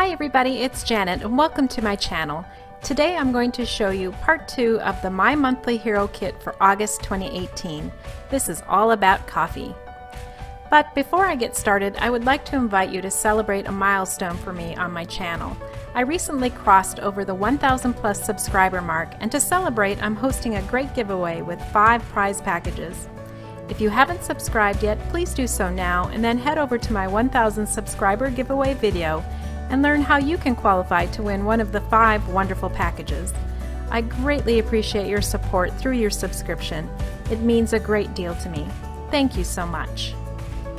Hi everybody, it's Janet and welcome to my channel. Today I'm going to show you part 2 of the My Monthly Hero Kit for August 2018. This is all about coffee. But before I get started, I would like to invite you to celebrate a milestone for me on my channel. I recently crossed over the 1,000 plus subscriber mark, and to celebrate I'm hosting a great giveaway with 5 prize packages. If you haven't subscribed yet, please do so now and then head over to my 1,000 subscriber giveaway video and learn how you can qualify to win one of the 5 wonderful packages. I greatly appreciate your support through your subscription. It means a great deal to me. Thank you so much.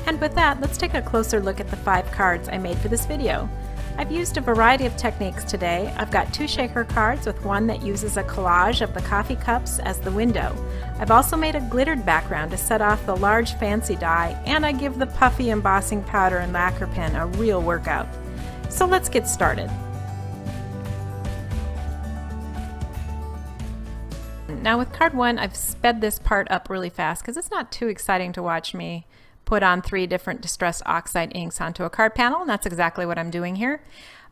And with that, let's take a closer look at the 5 cards I made for this video. I've used a variety of techniques today. I've got 2 shaker cards with one that uses a collage of the coffee cups as the window. I've also made a glittered background to set off the large fancy die, and I give the puffy embossing powder and lacquer pen a real workout. So let's get started. Now with card 1, I've sped this part up really fast because it's not too exciting to watch me put on 3 different distress oxide inks onto a card panel, and that's exactly what I'm doing here.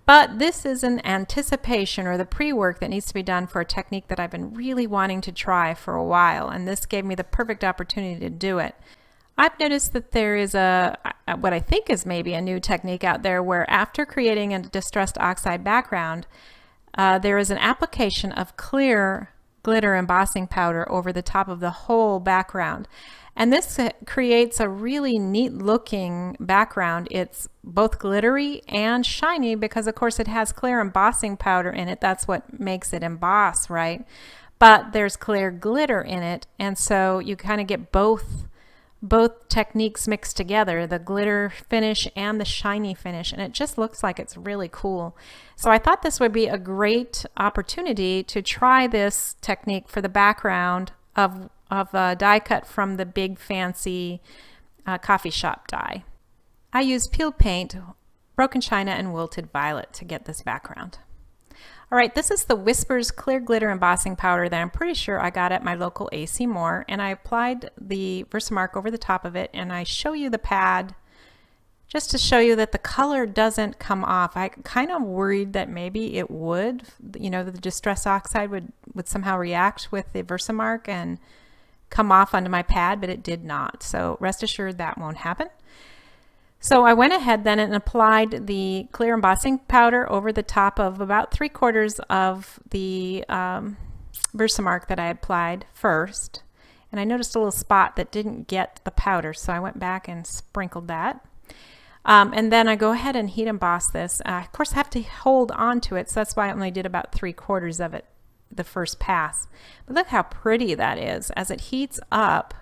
But this is an anticipation or the pre-work that needs to be done for a technique that I've been really wanting to try for a while, and this gave me the perfect opportunity to do it. I've noticed that there is what I think is maybe a new technique out there where after creating a distressed oxide background, there is an application of clear glitter embossing powder over the top of the whole background. And this creates a really neat looking background. It's both glittery and shiny because of course it has clear embossing powder in it. That's what makes it emboss, right? But there's clear glitter in it, and so you kind of get both techniques mixed together, the glitter finish and the shiny finish, and it just looks like it's really cool. So I thought this would be a great opportunity to try this technique for the background of a die cut from the big fancy coffee shop die. I used peeled paint, broken china, and wilted violet to get this background. Alright, this is the Whispers Clear Glitter Embossing Powder that I'm pretty sure I got at my local AC Moore, and I applied the Versamark over the top of it, and I show you the pad just to show you that the color doesn't come off. I kind of worried that maybe it would, you know, the Distress Oxide would somehow react with the Versamark and come off onto my pad, but it did not. So rest assured that won't happen. So I went ahead then and applied the clear embossing powder over the top of about 3/4 of the Versamark that I applied first. And I noticed a little spot that didn't get the powder, so I went back and sprinkled that. And then I go ahead and heat emboss this. Of course I have to hold on to it, so that's why I only did about 3/4 of it the first pass. But look how pretty that is. As it heats up,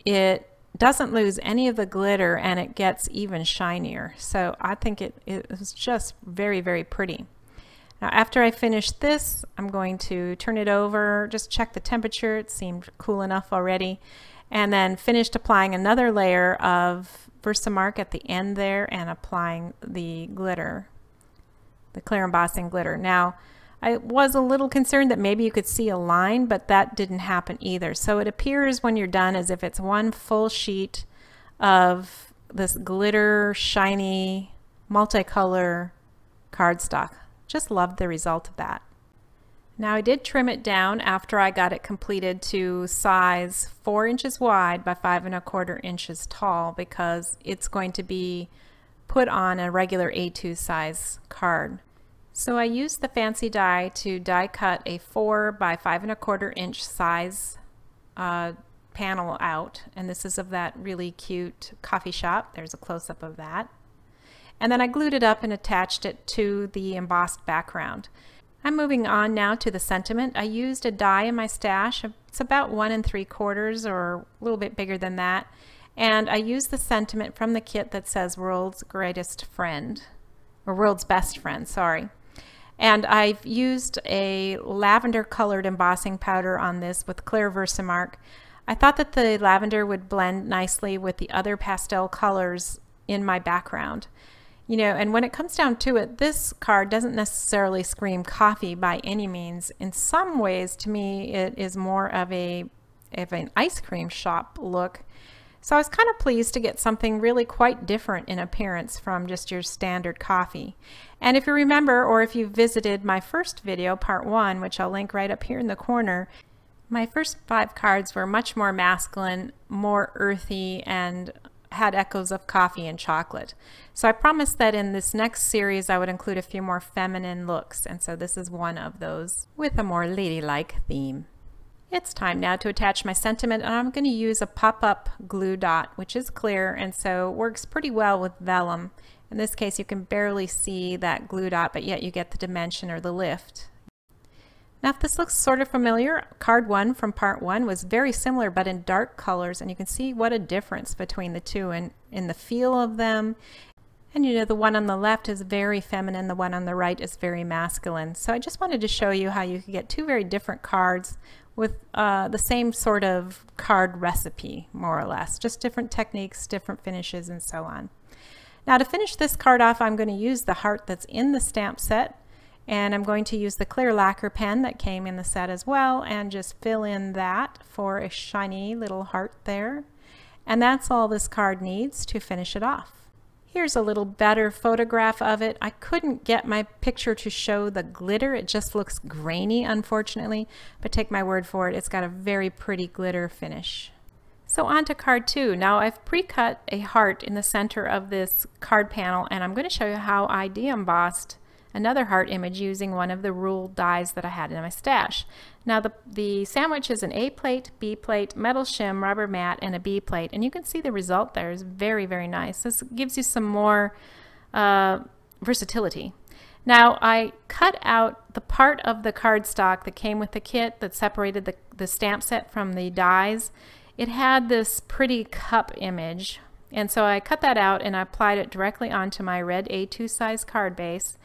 it doesn't lose any of the glitter and it gets even shinier. So I think it was just very, very pretty. Now after I finish this, I'm going to turn it over, just check the temperature. It seemed cool enough already. And then finished applying another layer of Versamark at the end there and applying the glitter, the clear embossing glitter. Now I was a little concerned that maybe you could see a line, but that didn't happen either. So it appears when you're done as if it's one full sheet of this glitter, shiny, multicolor cardstock. Just loved the result of that. Now I did trim it down after I got it completed to size 4 inches wide by 5 1/4 inches tall because it's going to be put on a regular A2 size card. So I used the fancy die to die cut a 4 by 5 1/4 inch size panel out, and this is of that really cute coffee shop. There's a close-up of that. And then I glued it up and attached it to the embossed background. I'm moving on now to the sentiment. I used a die in my stash. It's about 1 3/4 or a little bit bigger than that. And I used the sentiment from the kit that says World's Greatest Friend, or World's Best Friend, sorry. And I've used a lavender colored embossing powder on this with clear Versamark. I thought that the lavender would blend nicely with the other pastel colors in my background. You know, and when it comes down to it, this card doesn't necessarily scream coffee by any means. In some ways, to me, it is more of an ice cream shop look. So I was kind of pleased to get something really quite different in appearance from just your standard coffee. And if you remember, or if you visited my first video, part 1, which I'll link right up here in the corner, my first 5 cards were much more masculine, more earthy, and had echoes of coffee and chocolate. So I promised that in this next series I would include a few more feminine looks, and so this is one of those with a more ladylike theme. It's time now to attach my sentiment, and I'm going to use a pop-up glue dot, which is clear and so works pretty well with vellum. In this case you can barely see that glue dot, but yet you get the dimension or the lift. Now if this looks sort of familiar, card 1 from part 1 was very similar but in dark colors, and you can see what a difference between the two in the feel of them. And you know, the one on the left is very feminine, the one on the right is very masculine. So I just wanted to show you how you could get 2 very different cards with the same sort of card recipe, more or less. Just different techniques, different finishes, and so on. Now to finish this card off, I'm going to use the heart that's in the stamp set, and I'm going to use the clear lacquer pen that came in the set as well, and just fill in that for a shiny little heart there. And that's all this card needs to finish it off. Here's a little better photograph of it. I couldn't get my picture to show the glitter. It just looks grainy, unfortunately, but take my word for it, it's got a very pretty glitter finish. So on to card 2. Now I've pre-cut a heart in the center of this card panel, and I'm going to show you how I de-embossed another heart image using one of the ruled dies that I had in my stash. Now the sandwich is an A plate, B plate, metal shim, rubber mat, and a B plate, and you can see the result there is very, very nice. This gives you some more versatility. Now I cut out the part of the cardstock that came with the kit that separated the stamp set from the dies. It had this pretty cup image, and so I cut that out and I applied it directly onto my red A2 size card base.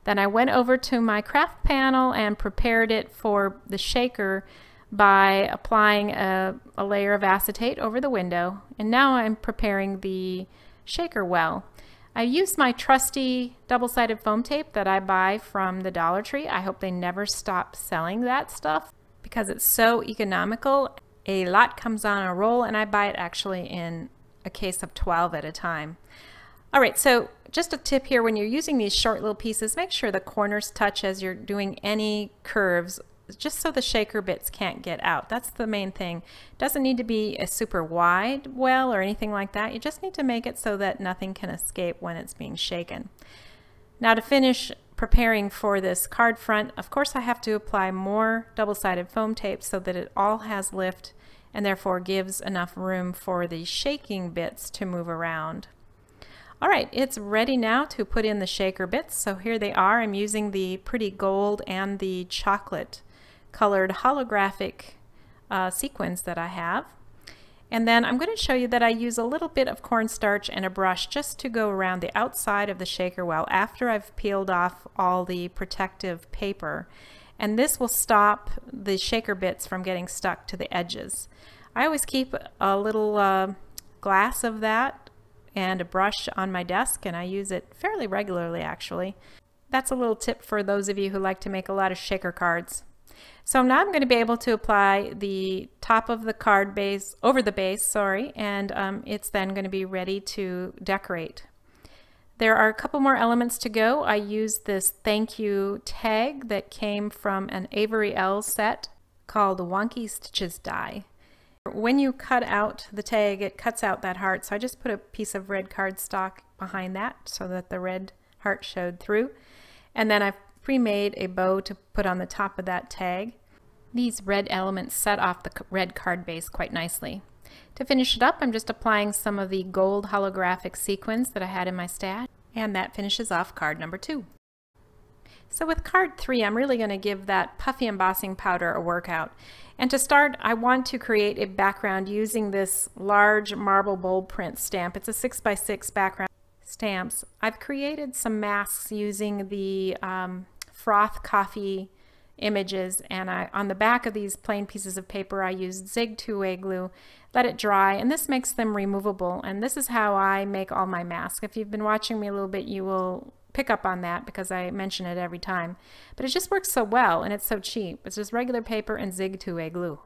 Then I went over to my craft panel and prepared it for the shaker by applying a layer of acetate over the window. And now I'm preparing the shaker well. I used my trusty double-sided foam tape that I buy from the Dollar Tree. I hope they never stop selling that stuff because it's so economical. A lot comes on a roll, and I buy it actually in a case of 12 at a time. All right, so just a tip here, when you're using these short little pieces, make sure the corners touch as you're doing any curves, just so the shaker bits can't get out. That's the main thing. It doesn't need to be a super wide well or anything like that. You just need to make it so that nothing can escape when it's being shaken. Now to finish preparing for this card front, of course I have to apply more double-sided foam tape so that it all has lift and therefore gives enough room for the shaking bits to move around. All right, it's ready now to put in the shaker bits. So here they are. I'm using the pretty gold and the chocolate colored holographic sequins that I have. And then I'm going to show you that I use a little bit of cornstarch and a brush just to go around the outside of the shaker well after I've peeled off all the protective paper. And this will stop the shaker bits from getting stuck to the edges. I always keep a little glass of that and a brush on my desk, and I use it fairly regularly actually. That's a little tip for those of you who like to make a lot of shaker cards. So now I'm going to be able to apply the top of the card base over the base, and it's then going to be ready to decorate. There are a couple more elements to go. I used this thank you tag that came from an Avery Elle set called the Wonky Stitches die. When you cut out the tag, it cuts out that heart, so I just put a piece of red cardstock behind that so that the red heart showed through. And then I've pre-made a bow to put on the top of that tag. These red elements set off the red card base quite nicely. To finish it up, I'm just applying some of the gold holographic sequins that I had in my stash, and that finishes off card number 2. So with card 3, I'm really going to give that puffy embossing powder a workout. And to start, I want to create a background using this large marble bold print stamp. It's a 6x6 background stamps. I've created some masks using the froth coffee images, and on the back of these plain pieces of paper I used Zig 2-way glue, let it dry, and this makes them removable. And this is how I make all my masks. If you've been watching me a little bit, you will pick up on that because I mention it every time. But it just works so well, and it's so cheap. It's just regular paper and Zig 2-way glue.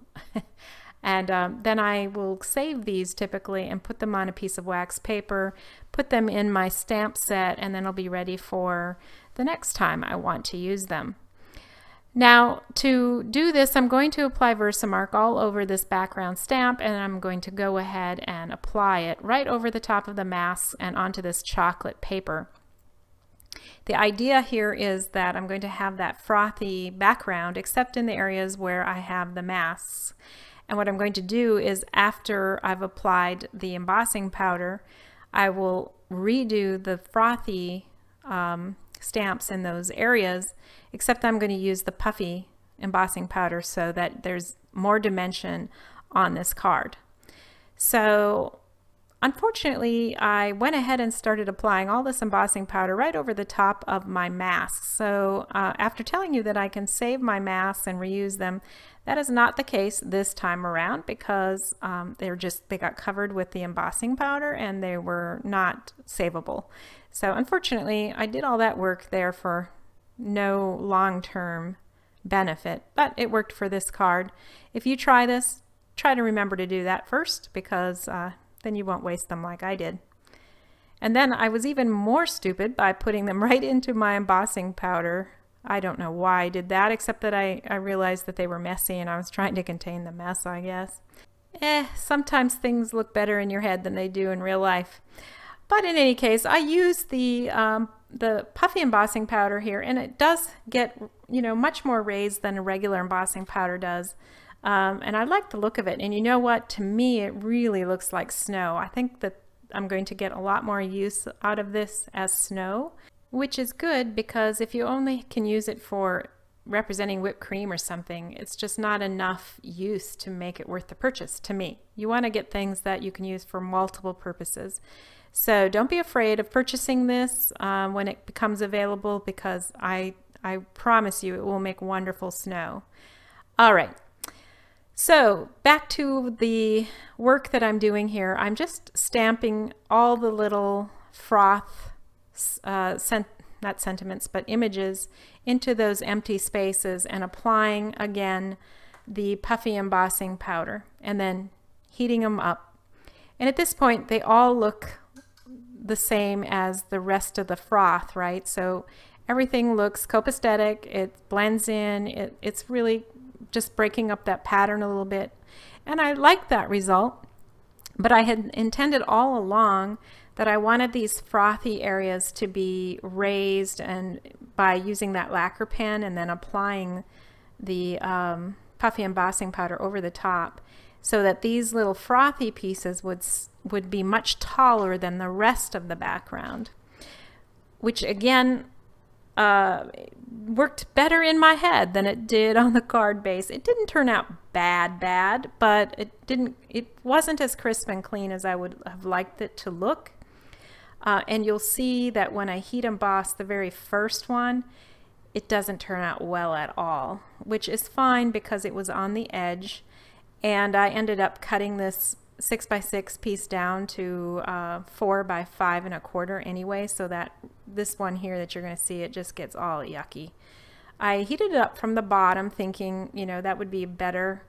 And then I will save these typically and put them on a piece of wax paper, put them in my stamp set, and then I'll be ready for the next time I want to use them. Now to do this, I'm going to apply Versamark all over this background stamp, and I'm going to go ahead and apply it right over the top of the mask and onto this chocolate paper. The idea here is that I'm going to have that frothy background except in the areas where I have the masks. And what I'm going to do is, after I've applied the embossing powder, I will redo the frothy stamps in those areas, except I'm going to use the puffy embossing powder so that there's more dimension on this card. So unfortunately, I went ahead and started applying all this embossing powder right over the top of my masks. So after telling you that I can save my masks and reuse them, that is not the case this time around, because they got covered with the embossing powder and they were not savable. So unfortunately, I did all that work there for no long-term benefit, but it worked for this card. If you try this, try to remember to do that first, because then you won't waste them like I did. And then I was even more stupid by putting them right into my embossing powder. I don't know why I did that, except that I realized that they were messy and I was trying to contain the mess, I guess. Sometimes things look better in your head than they do in real life. But in any case, I used the puffy embossing powder here, and it does get, much more raised than a regular embossing powder does. And I like the look of it. And you know what? To me, it really looks like snow. I think that I'm going to get a lot more use out of this as snow, which is good, because if you only can use it for representing whipped cream or something, it's just not enough use to make it worth the purchase to me. You want to get things that you can use for multiple purposes. So don't be afraid of purchasing this when it becomes available, because I promise you it will make wonderful snow. All right. So back to the work that I'm doing here. I'm just stamping all the little froth, not sentiments, but images into those empty spaces and applying again the puffy embossing powder and then heating them up. And at this point, they all look the same as the rest of the froth, right? So everything looks copacetic, it blends in, it's really just breaking up that pattern a little bit. And I like that result, but I had intended all along that I wanted these frothy areas to be raised, and by using that lacquer pen and then applying the puffy embossing powder over the top, so that these little frothy pieces would be much taller than the rest of the background, which again worked better in my head than it did on the card base. It didn't turn out bad, but it wasn't as crisp and clean as I would have liked it to look. And you'll see that when I heat emboss the very first one, it doesn't turn out well at all, which is fine because it was on the edge. And I ended up cutting this 6x6 piece down to 4 by 5 1/4 anyway, so that this one here that you're going to see, it just gets all yucky. I heated it up from the bottom thinking, that would be better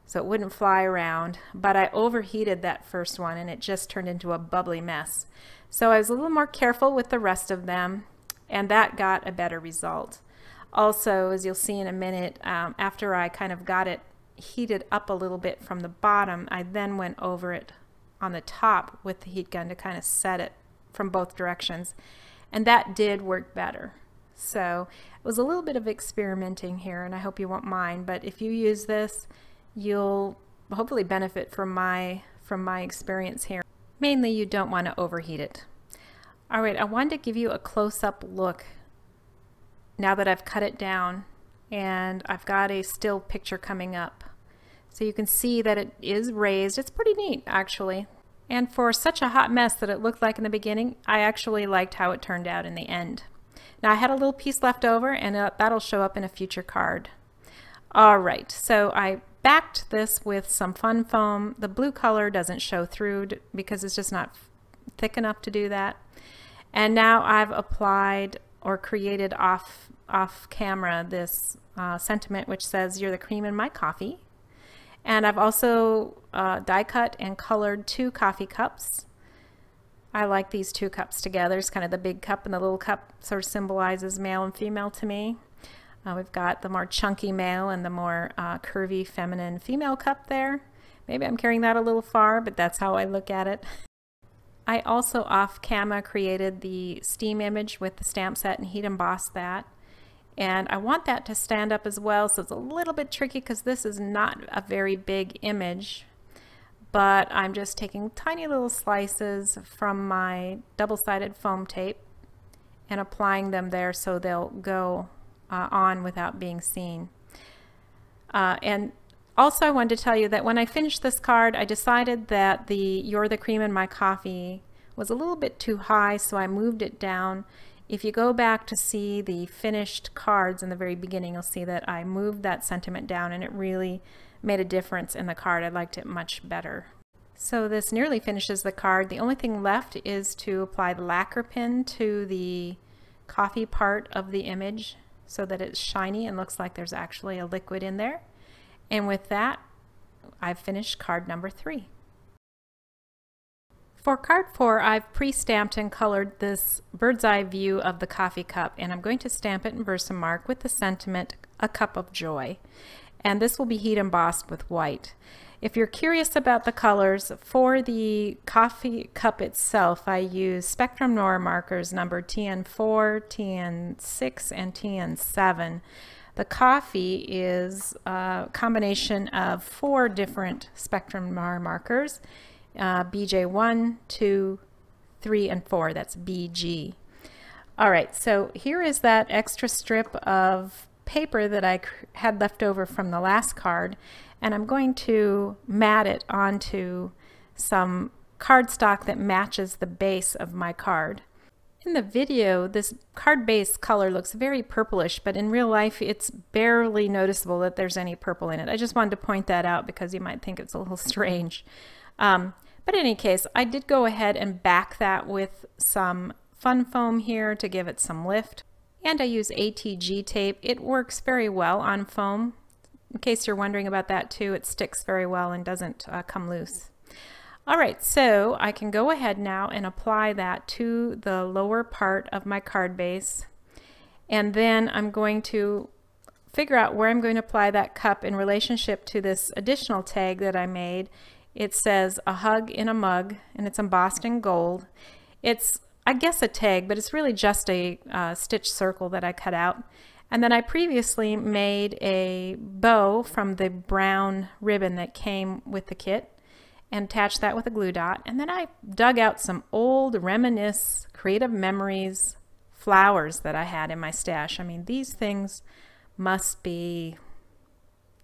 so it wouldn't fly around, but I overheated that first one and it just turned into a bubbly mess. So I was a little more careful with the rest of them, and that got a better result. Also, as you'll see in a minute, after I kind of got it heated up a little bit from the bottom, I then went over it on the top with the heat gun to kind of set it from both directions, and that did work better. So it was a little bit of experimenting here, and I hope you won't mind, but if you use this, you'll hopefully benefit from my experience here. Mainly, you don't want to overheat it. All right, I wanted to give you a close-up look now that I've cut it down, and I've got a still picture coming up. So you can see that it is raised. It's pretty neat, actually. And for such a hot mess that it looked like in the beginning, I actually liked how it turned out in the end. Now I had a little piece left over, and that'll show up in a future card. All right, so I backed this with some fun foam. The blue color doesn't show through because it's just not thick enough to do that. And now I've applied or created off camera this sentiment which says, "You're the cream in my coffee." And I've also die cut and colored 2 coffee cups. I like these 2 cups together. It's kind of the big cup, and the little cup sort of symbolizes male and female to me. We've got the more chunky male and the more curvy feminine female cup there. Maybe I'm carrying that a little far, but that's how I look at it. I also off camera created the steam image with the stamp set and heat embossed that. And I want that to stand up as well, so it's a little bit tricky because this is not a very big image. But I'm just taking tiny little slices from my double-sided foam tape and applying them there so they'll go on without being seen. And also I wanted to tell you that when I finished this card, I decided that the "You're the Cream in My Coffee" was a little bit too high, so I moved it down. If you go back to see the finished cards in the very beginning, you'll see that I moved that sentiment down, and it really made a difference in the card. I liked it much better. So this nearly finishes the card. The only thing left is to apply the lacquer pin to the coffee part of the image so that it's shiny and looks like there's actually a liquid in there. And with that, I've finished card number 3. For card 4, I've pre-stamped and colored this bird's eye view of the coffee cup, and I'm going to stamp it in Versamark with the sentiment, "A Cup of Joy." And this will be heat embossed with white. If you're curious about the colors, for the coffee cup itself, I use Spectrum Noir markers number TN4, TN6, and TN7. The coffee is a combination of 4 different Spectrum Noir markers, BJ1, 2, 3, and 4. That's BG. All right, so here is that extra strip of paper that I had left over from the last card, and I'm going to mat it onto some cardstock that matches the base of my card. In the video, this card base color looks very purplish, but in real life it's barely noticeable that there's any purple in it. I just wanted to point that out because you might think it's a little strange. But in any case, I did go ahead and back that with some fun foam here to give it some lift. And I use ATG tape. It works very well on foam. In case you're wondering about that too, it sticks very well and doesn't come loose. All right, so I can go ahead now and apply that to the lower part of my card base. And then I'm going to figure out where I'm going to apply that cup in relationship to this additional tag that I made. It says "A Hug in a Mug," and it's embossed in gold. It's, I guess, a tag, but it's really just a stitch circle that I cut out. And then I previously made a bow from the brown ribbon that came with the kit and attached that with a glue dot. And then I dug out some old Reminisce Creative Memories flowers that I had in my stash. I mean, these things must be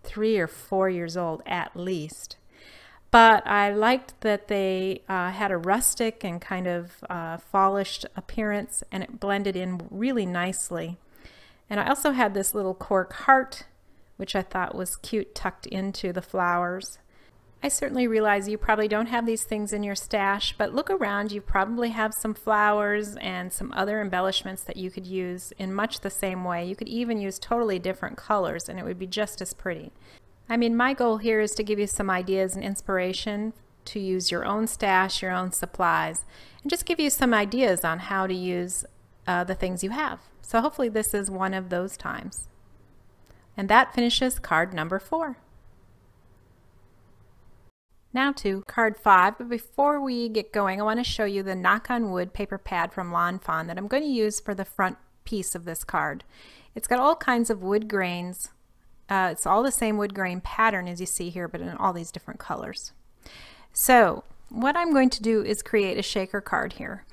3 or 4 years old at least. But I liked that they had a rustic and kind of polished appearance, and it blended in really nicely. And I also had this little cork heart, which I thought was cute, tucked into the flowers. I certainly realize you probably don't have these things in your stash, but look around. You probably have some flowers and some other embellishments that you could use in much the same way. You could even use totally different colors, and it would be just as pretty. I mean, my goal here is to give you some ideas and inspiration to use your own stash, your own supplies, and just give you some ideas on how to use the things you have. So hopefully this is one of those times. And that finishes card number 4. Now to card 5, but before we get going, I want to show you the Knock on Wood paper pad from Lawn Fawn that I'm going to use for the front piece of this card. It's got all kinds of wood grains. It's all the same wood grain pattern as you see here, but in all these different colors. So what I'm going to do is create a shaker card here,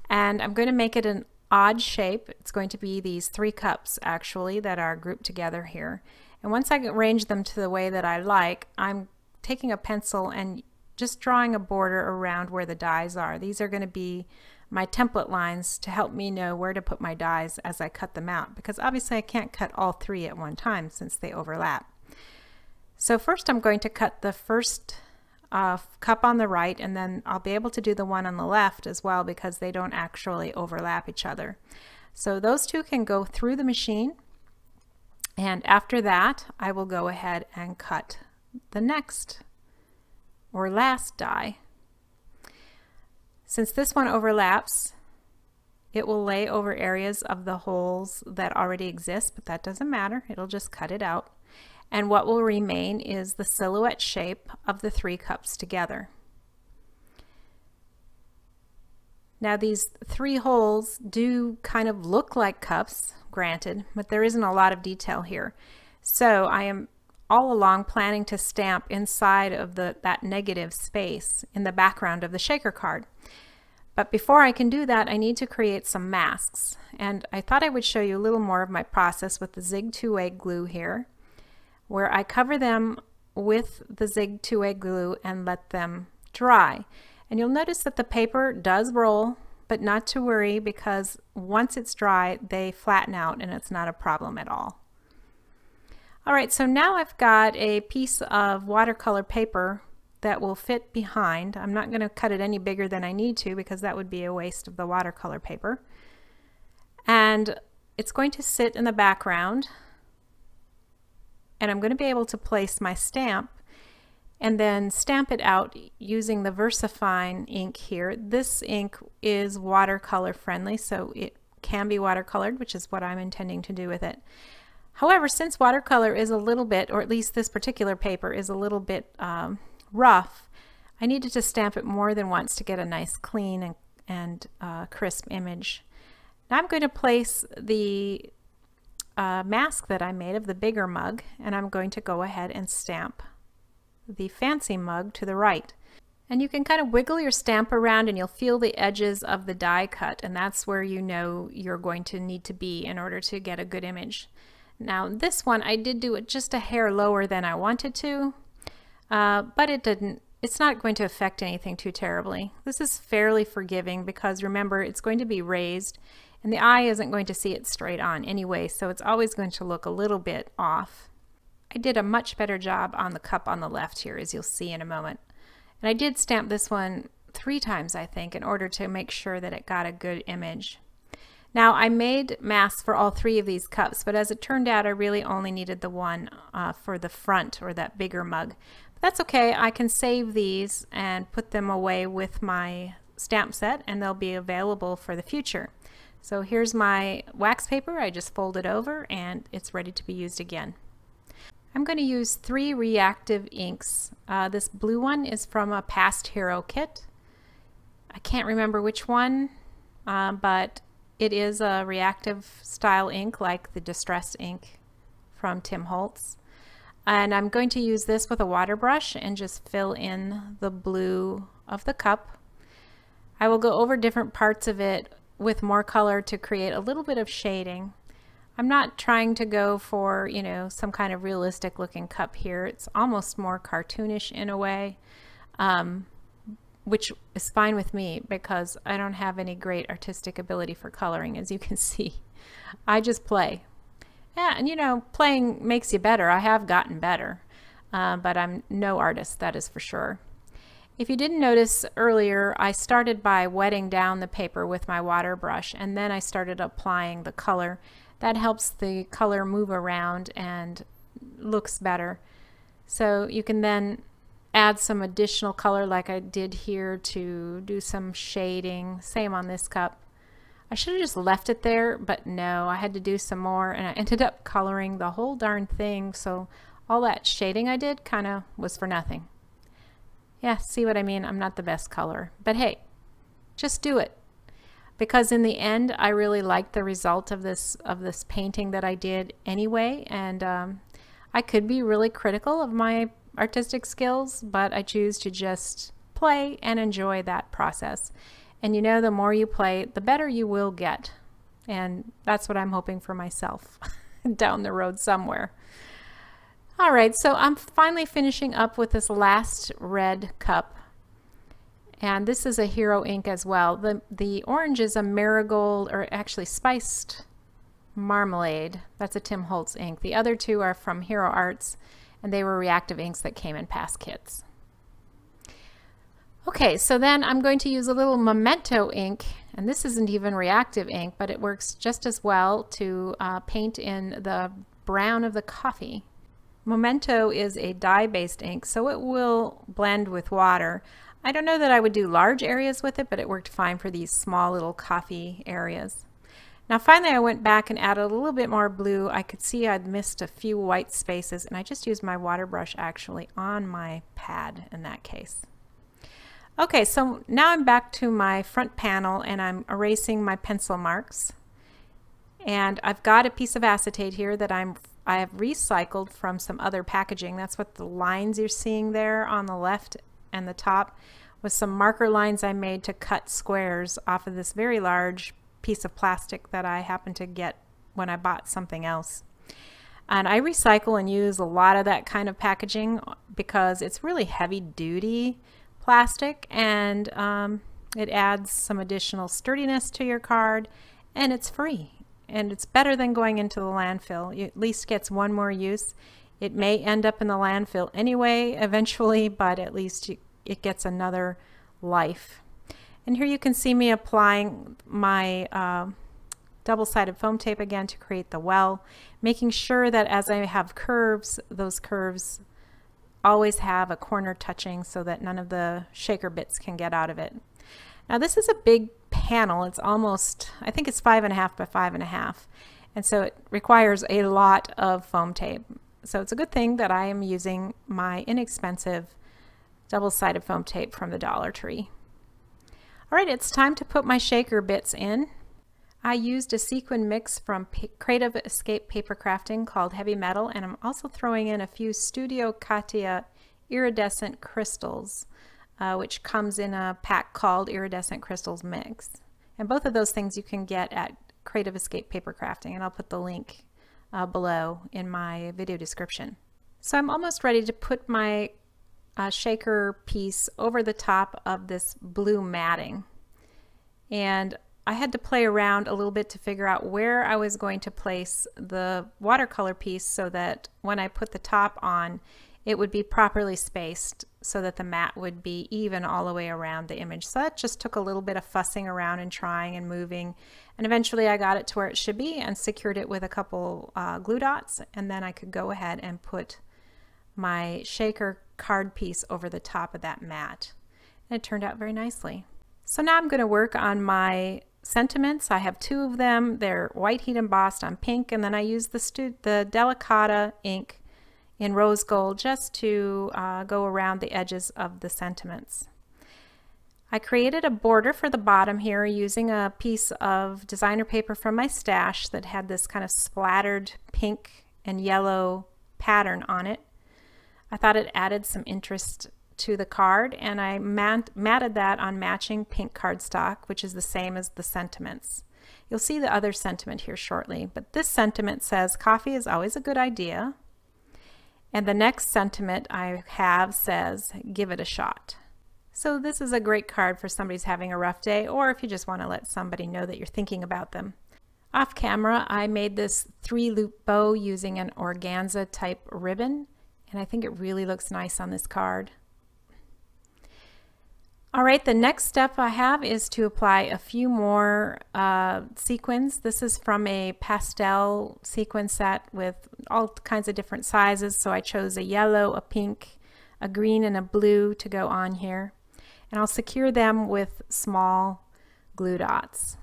and I'm going to make it an odd shape. It's going to be these 3 cups actually that are grouped together here. And once I arrange them to the way that I like, I'm taking a pencil and just drawing a border around where the dies are. These are going to be my template lines to help me know where to put my dies as I cut them out, because obviously I can't cut all 3 at one time since they overlap. So first I'm going to cut the first cup on the right, and then I'll be able to do the one on the left as well because they don't actually overlap each other. So those 2 can go through the machine, and after that I will go ahead and cut the next or last dye. Since this one overlaps, it will lay over areas of the holes that already exist, but that doesn't matter. It'll just cut it out. And what will remain is the silhouette shape of the 3 cups together. Now these 3 holes do kind of look like cups, granted, but there isn't a lot of detail here. So I am all along planning to stamp inside of that negative space in the background of the shaker card. But before I can do that, I need to create some masks. And I thought I would show you a little more of my process with the Zig 2A glue here, where I cover them with the Zig 2A glue and let them dry. And you'll notice that the paper does roll, but not to worry, because once it's dry, they flatten out and it's not a problem at all. All right, so now I've got a piece of watercolor paper that will fit behind. I'm not going to cut it any bigger than I need to, because that would be a waste of the watercolor paper. And it's going to sit in the background, and I'm going to be able to place my stamp and then stamp it out using the VersaFine ink here. This ink is watercolor friendly, so it can be watercolored, which is what I'm intending to do with it. However, since watercolor is a little bit, or at least this particular paper is a little bit rough, I needed to stamp it more than once to get a nice clean and crisp image. Now I'm going to place the mask that I made of the bigger mug, and I'm going to go ahead and stamp the fancy mug to the right. And you can kind of wiggle your stamp around and you'll feel the edges of the die cut, and that's where you know you're going to need to be in order to get a good image. Now this one I did do it just a hair lower than I wanted to, but it's not going to affect anything too terribly. This is fairly forgiving because remember, it's going to be raised and the eye isn't going to see it straight on anyway, so it's always going to look a little bit off. I did a much better job on the cup on the left here, as you'll see in a moment. And I did stamp this one 3 times, I think, in order to make sure that it got a good image. Now I made masks for all 3 of these cups, but as it turned out I really only needed the one for the front, or that bigger mug. But that's okay, I can save these and put them away with my stamp set, and they'll be available for the future. So here's my wax paper. I just fold it over and it's ready to be used again. I'm going to use 3 reactive inks. This blue one is from a past hero kit. I can't remember which one, but it is a reactive style ink like the Distress ink from Tim Holtz. And I'm going to use this with a water brush and just fill in the blue of the cup. I will go over different parts of it with more color to create a little bit of shading. I'm not trying to go for, you know, some kind of realistic looking cup here. It's almost more cartoonish in a way, which is fine with me because I don't have any great artistic ability for coloring, as you can see. I just play. Yeah, and you know, playing makes you better. I have gotten better, but I'm no artist, that is for sure. If you didn't notice earlier, I started by wetting down the paper with my water brush, and then I started applying the color. That helps the color move around and looks better. So you can then add some additional color like I did here to do some shading. Same on this cup. I should have just left it there, but no, I had to do some more and I ended up coloring the whole darn thing, so all that shading I did kind of was for nothing. Yeah, see what I mean? I'm not the best colorer, but hey, just do it. Because in the end, I really liked the result of this painting that I did anyway, and I could be really critical of my artistic skills, but I choose to just play and enjoy that process. And you know, the more you play, the better you will get. And that's what I'm hoping for myself down the road somewhere. All right, so I'm finally finishing up with this last red cup. And this is a Hero ink as well. The orange is a marigold, or actually spiced marmalade. That's a Tim Holtz ink. The other 2 are from Hero Arts, and they were reactive inks that came in past kits. Okay, so then I'm going to use a little Memento ink, and this isn't even reactive ink, but it works just as well to paint in the brown of the coffee. Memento is a dye-based ink, so it will blend with water. I don't know that I would do large areas with it, but it worked fine for these small little coffee areas. Now finally I went back and added a little bit more blue. I could see I'd missed a few white spaces, and I just used my water brush actually on my pad in that case. Okay, so now I'm back to my front panel and I'm erasing my pencil marks. And I've got a piece of acetate here that I have recycled from some other packaging. That's what the lines you're seeing there on the left and the top was some marker lines I made to cut squares off of this very large piece of plastic that I happened to get when I bought something else. And I recycle and use a lot of that kind of packaging because it's really heavy duty plastic, and it adds some additional sturdiness to your card, and it's free. And it's better than going into the landfill. It at least gets one more use. It may end up in the landfill anyway eventually, but at least it gets another life. And here you can see me applying my double-sided foam tape again to create the well, making sure that as I have curves, those curves always have a corner touching so that none of the shaker bits can get out of it. Now this is a big panel. It's almost, I think it's 5.5 by 5.5, and so it requires a lot of foam tape. So it's a good thing that I am using my inexpensive double-sided foam tape from the Dollar Tree. Alright, it's time to put my shaker bits in. I used a sequin mix from Creative Escape Paper Crafting called Heavy Metal, and I'm also throwing in a few Studio Katia iridescent crystals, which comes in a pack called Iridescent Crystals Mix. And both of those things you can get at Creative Escape Paper Crafting, and I'll put the link below in my video description. So I'm almost ready to put my shaker piece over the top of this blue matting, and I had to play around a little bit to figure out where I was going to place the watercolor piece so that when I put the top on it would be properly spaced so that the mat would be even all the way around the image. So that just took a little bit of fussing around and trying and moving, and eventually I got it to where it should be and secured it with a couple glue dots, and then I could go ahead and put my shaker card piece over the top of that mat, and it turned out very nicely. So now I'm going to work on my sentiments. I have two of them. They're white heat embossed on pink, and then I use the Delicata ink in rose gold just to go around the edges of the sentiments. I created a border for the bottom here using a piece of designer paper from my stash that had this kind of splattered pink and yellow pattern on it. I thought it added some interest to the card, and I matted that on matching pink cardstock, which is the same as the sentiments. You'll see the other sentiment here shortly, but this sentiment says coffee is always a good idea, and the next sentiment I have says give it a shot. So this is a great card for somebody who's having a rough day, or if you just want to let somebody know that you're thinking about them. Off camera, I made this 3-loop bow using an organza type ribbon, and I think it really looks nice on this card. Alright, the next step I have is to apply a few more sequins. This is from a pastel sequin set with all kinds of different sizes, so I chose a yellow, a pink, a green, and a blue to go on here. And I'll secure them with small glue dots.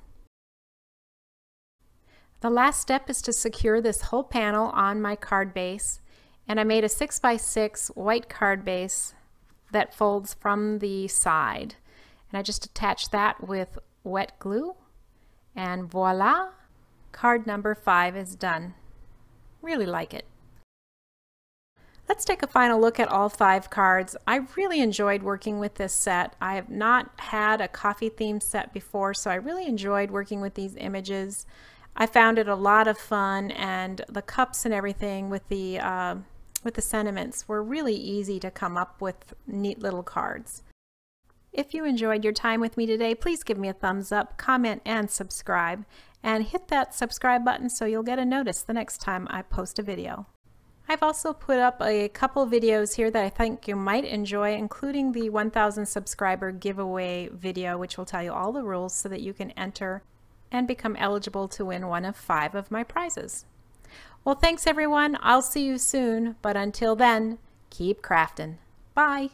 The last step is to secure this whole panel on my card base, and I made a 6x6 white card base that folds from the side, and I just attached that with wet glue, and voila, card number 5 is done. Really like it. Let's take a final look at all 5 cards. I really enjoyed working with this set. I have not had a coffee themed set before, so I really enjoyed working with these images. I found it a lot of fun, and the cups and everything with the sentiments were really easy to come up with neat little cards. If you enjoyed your time with me today, please give me a thumbs up, comment, and subscribe, and hit that subscribe button so you'll get a notice the next time I post a video. I've also put up a couple videos here that I think you might enjoy, including the 1,000 subscriber giveaway video, which will tell you all the rules so that you can enter and become eligible to win one of 5 of my prizes. Well, thanks everyone. I'll see you soon, but until then, keep crafting. Bye.